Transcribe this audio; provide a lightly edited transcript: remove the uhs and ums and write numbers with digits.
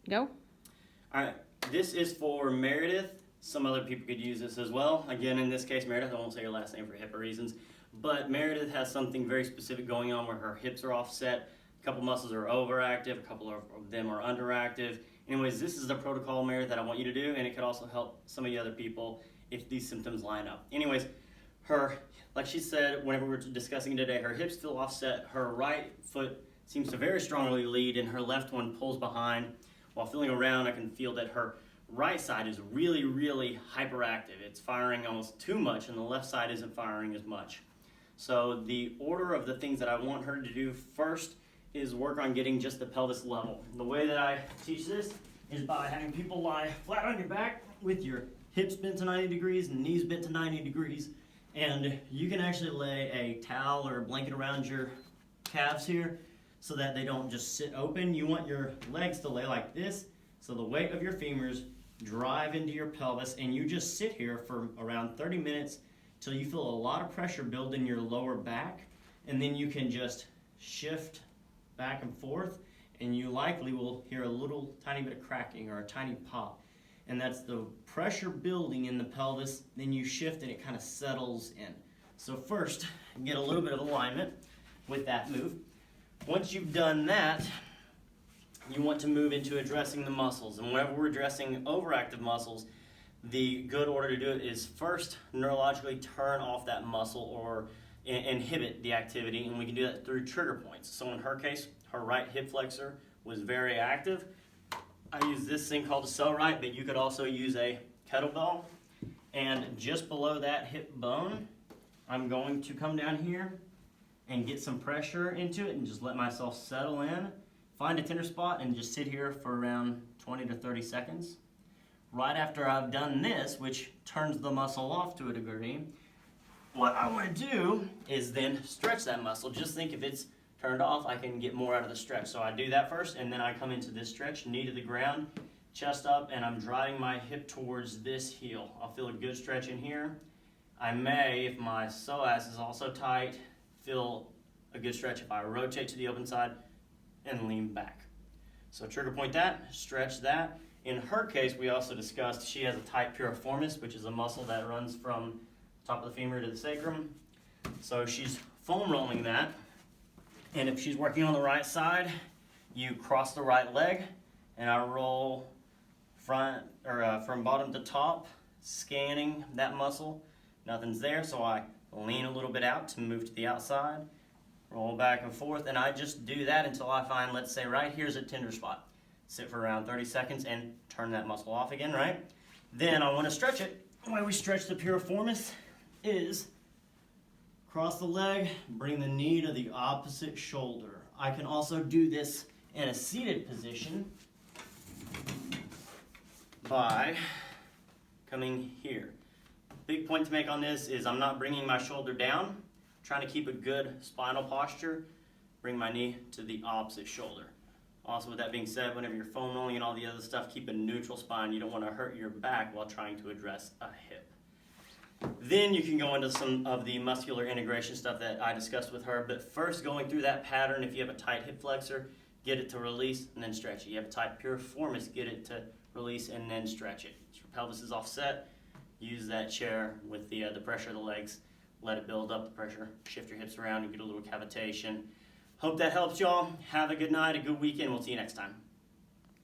Go. All right, this is for Meredith. Some other people could use this as well. Again, in this case, Meredith, I won't say your last name for HIPAA reasons, but Meredith has something very specific going on where her hips are offset. A couple muscles are overactive, a couple of them are underactive. Anyways, this is the protocol, Meredith, that I want you to do, and it could also help some of the other people if these symptoms line up. Anyways, like she said, whenever we were discussing today, her hips feel offset, her right foot seems to very strongly lead, and her left one pulls behind. While feeling around, I can feel that her right side is really, really hyperactive. It's firing almost too much, and the left side isn't firing as much. So the order of the things that I want her to do first is work on getting just the pelvis level. The way that I teach this is by having people lie flat on your back with your hips bent to 90 degrees and knees bent to 90 degrees. And you can actually lay a towel or a blanket around your calves here so that they don't just sit open. You want your legs to lay like this, so the weight of your femurs drive into your pelvis, and you just sit here for around 30 minutes till you feel a lot of pressure build in your lower back, and then you can just shift back and forth, and you likely will hear a little tiny bit of cracking or a tiny pop. And that's the pressure building in the pelvis. Then you shift and it kind of settles in. So first, get a little bit of alignment with that move. Once you've done that, you want to move into addressing the muscles. And whenever we're addressing overactive muscles, the good order to do it is first neurologically turn off that muscle or inhibit the activity, and we can do that through trigger points. So in her case, her right hip flexor was very active. I use this thing called a Cellrite, but you could also use a kettlebell. And just below that hip bone, I'm going to come down here and get some pressure into it and just let myself settle in. Find a tender spot and just sit here for around 20 to 30 seconds. Right after I've done this, which turns the muscle off to a degree, what I want to do is then stretch that muscle. Just think if it's turned off, I can get more out of the stretch. So I do that first, and then I come into this stretch, knee to the ground, chest up, and I'm driving my hip towards this heel. I'll feel a good stretch in here. I may, if my psoas is also tight, feel a good stretch if I rotate to the open side and lean back. So trigger point that, stretch that. In her case, we also discussed she has a tight piriformis, which is a muscle that runs from top of the femur to the sacrum. So she's foam rolling that. And if she's working on the right side, you cross the right leg, and I roll from bottom to top, scanning that muscle. Nothing's there, so I lean a little bit out to move to the outside, roll back and forth, and I just do that until I find, let's say right here's a tender spot. Sit for around 30 seconds and turn that muscle off again, right? Then I want to stretch it. The way we stretch the piriformis is cross the leg, bring the knee to the opposite shoulder. I can also do this in a seated position by coming here. Big point to make on this is I'm not bringing my shoulder down, trying to keep a good spinal posture, bring my knee to the opposite shoulder. Also, with that being said, whenever you're foam rolling and all the other stuff, keep a neutral spine. You don't want to hurt your back while trying to address a hip. Then you can go into some of the muscular integration stuff that I discussed with her, but first going through that pattern, if you have a tight hip flexor, get it to release and then stretch it. You have a tight piriformis, get it to release and then stretch it. So your pelvis is offset, use that chair with the pressure of the legs, let it build up the pressure, shift your hips around, you get a little cavitation. Hope that helps y'all. Have a good night, a good weekend. We'll see you next time.